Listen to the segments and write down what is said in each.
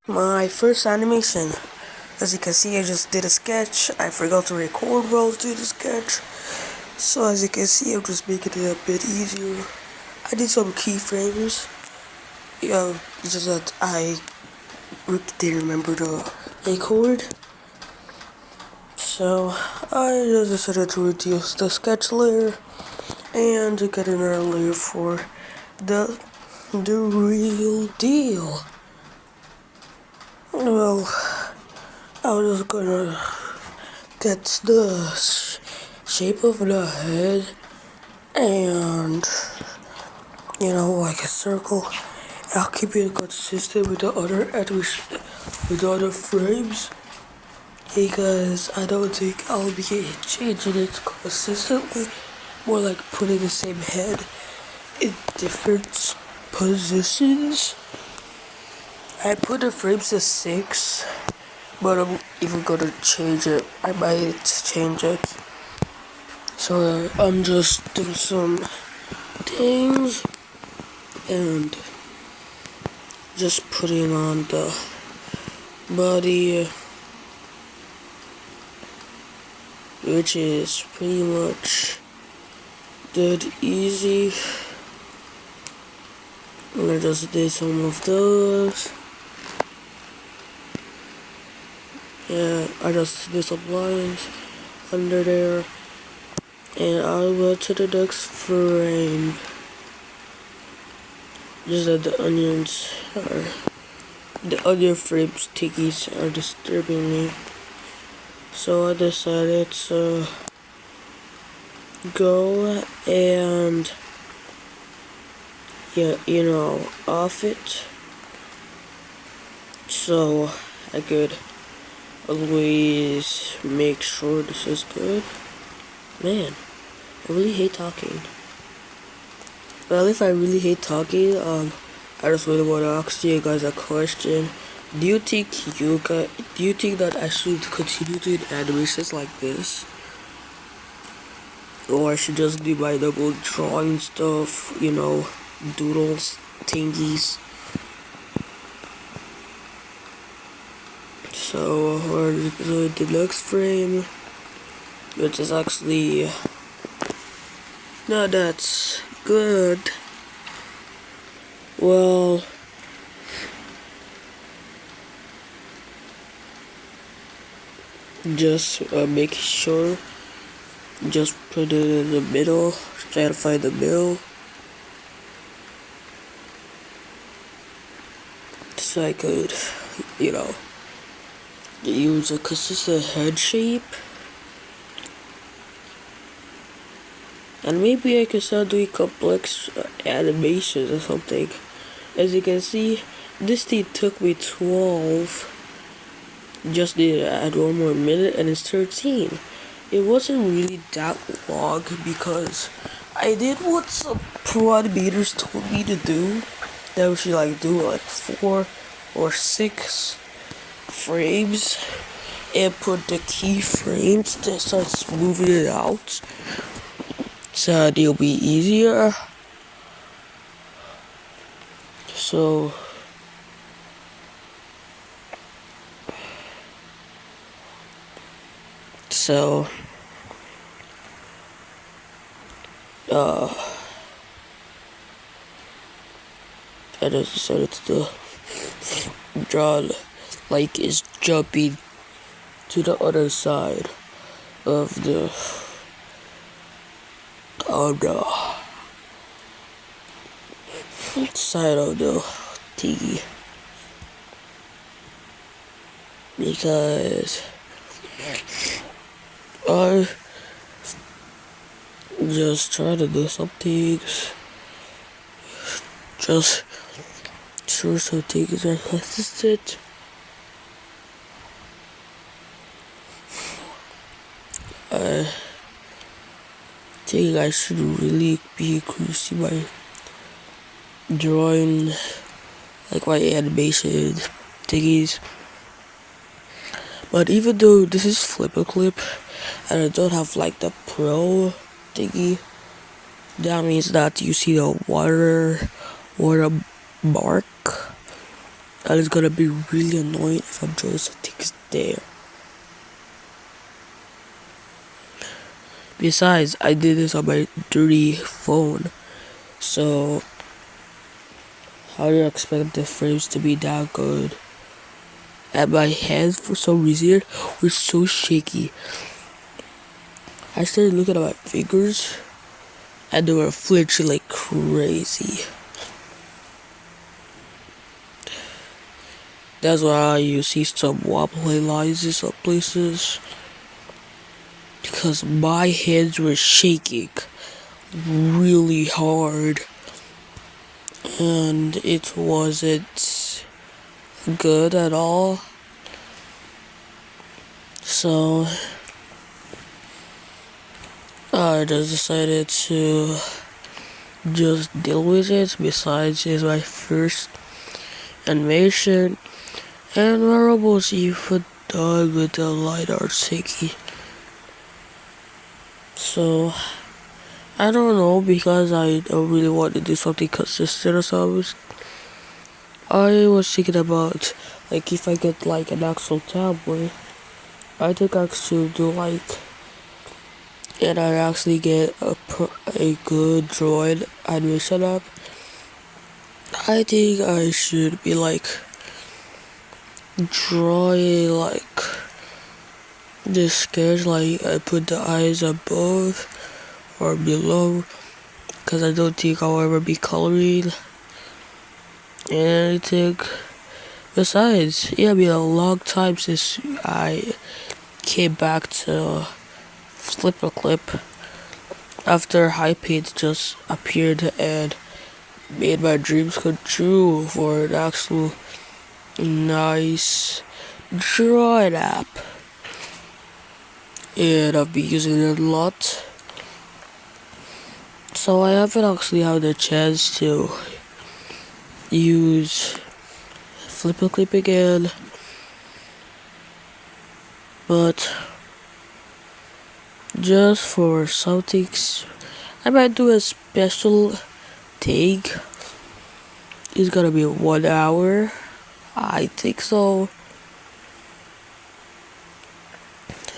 My first animation. As you can see, I just did a sketch. I forgot to record while I was doing the sketch. So as you can see, I'm just making it a bit easier. I did some keyframes. It's just that I didn't remember to record. So I just decided to reduce the sketch layer and to get another layer for the real deal. Well, I was just gonna get the shape of the head and, like a circle. I'll keep it consistent with the other frames because I don't think I'll be changing it consistently. More like putting the same head in different positions. I put the frames to 6, but I'm even gonna change it. I might change it. So I'm just doing some things and just putting on the body, which is pretty much dead easy. And I just did some of those. Yeah, I just did some lines under there. And I went to the next frame. Just that the onion frame stickies are disturbing me. So I decided to go and, off it. So I could always make sure this is good. Man, I really hate talking. Well, if I really hate talking, I just really want to ask you guys a question. Do you think that I should continue doing animations like this? Or I should just do my double drawing stuff, doodles, thingies. So, we're doing the next frame, which is actually not that good. Well, just make sure, just put it in the middle, try to find the middle, so I could, use a consistent head shape. And maybe I can start doing complex animations or something. As you can see, this thing took me 12. Just need to add one more minute and it's 13. It wasn't really that long because I did what some pro animators told me to do. That we should do 4 or 6 frames and put the keyframes to start smoothing it out. So it'll be easier. So I just decided to draw like it's jumping to the other side of the side of the thingy because I just try to do some things, just sure some things are consistent. I think I should really be increasing my drawing, like my animation thingies. But even though this is Flipper Clip and I don't have like the pro thingy, that means that you see the watermark And it's gonna be really annoying if I'm joysticks there. Besides, I did this on my dirty phone, so how do you expect the frames to be that good? And my hands, for some reason, were so shaky. I started looking at my fingers, and they were flinching like crazy. That's why you see some wobbly lines in some places. Because my hands were shaking really hard. And it wasn't good at all. So I just decided to just deal with it. Besides, it's my first animation, and we're almost even done with the light art sticky. So I don't know, because I don't really want to do something consistent or something. I was thinking about, like, if I get like an actual tablet, I think I should do like, and I actually get a good drawing animation app. I think I should be like drawing like this sketch, like I put the eyes above or below, because I don't think I'll ever be coloring anything. Besides, it's been a long time since I came back to Flip a Clip after High Paint just appeared and made my dreams come true for an actual nice drawing app. And I've been using it a lot. So I haven't actually had the chance to use Flip a Clip again. But just for something, I might do a special take. It's gonna be 1 hour. I think so.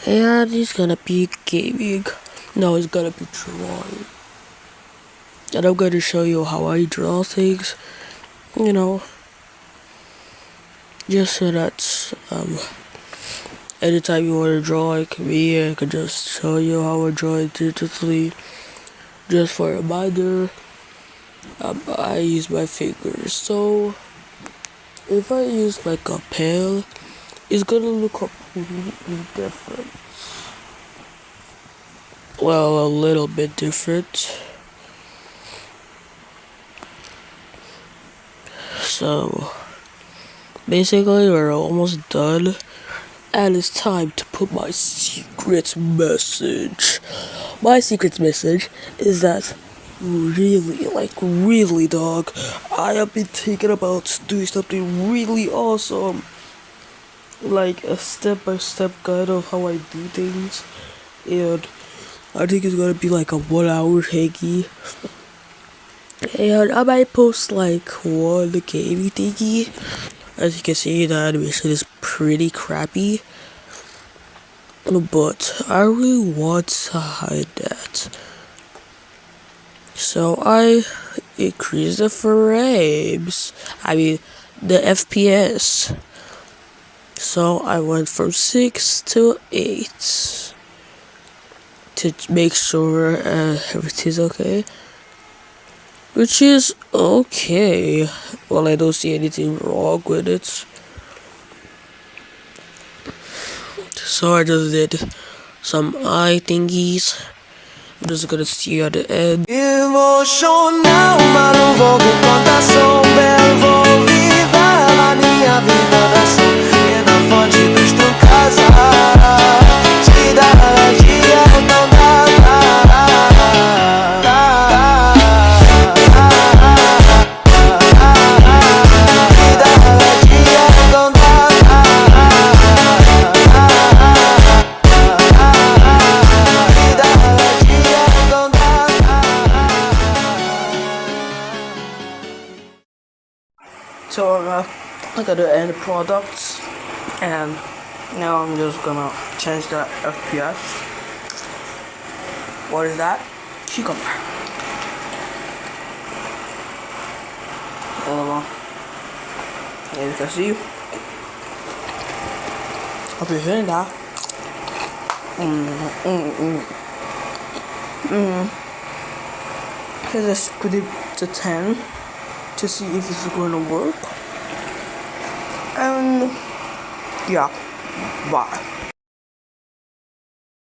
And it's gonna be gaming. No, it's gonna be drawing. And I'm gonna show you how I draw things. You know, just so that anytime you want to draw like me, I can just show you how I draw it digitally. Just for a reminder, I use my fingers. So if I use like a pen, it's gonna look completely different. Well, a little bit different. So basically, we're almost done, and it's time to put my secret message. My secret message is that really, dog, I have been thinking about doing something really awesome, like a step-by-step guide of how I do things, and I think it's gonna be like a 1 hour hangy. And I might post like one gaming thingy. As you can see, the animation is pretty crappy, but I really want to hide that. So I increased the frames. I mean, the FPS. So I went from 6 to 8 to make sure everything's okay. Which is okay. Well, I don't see anything wrong with it. So I just did some eye thingies. I'm just gonna see you at the end. Emocional, mas não vou com contação. Belo, vou viver a minha vida da ação. E na fonte dos truncasa, te dá dia, não dá. So look at the end products, and now I'm just gonna change the FPS. What is that? Cucumber. Hold on. Yeah, you can see. Hope you're hearing that. Let's put it to 10 to see if it's going to work. And yeah, bye.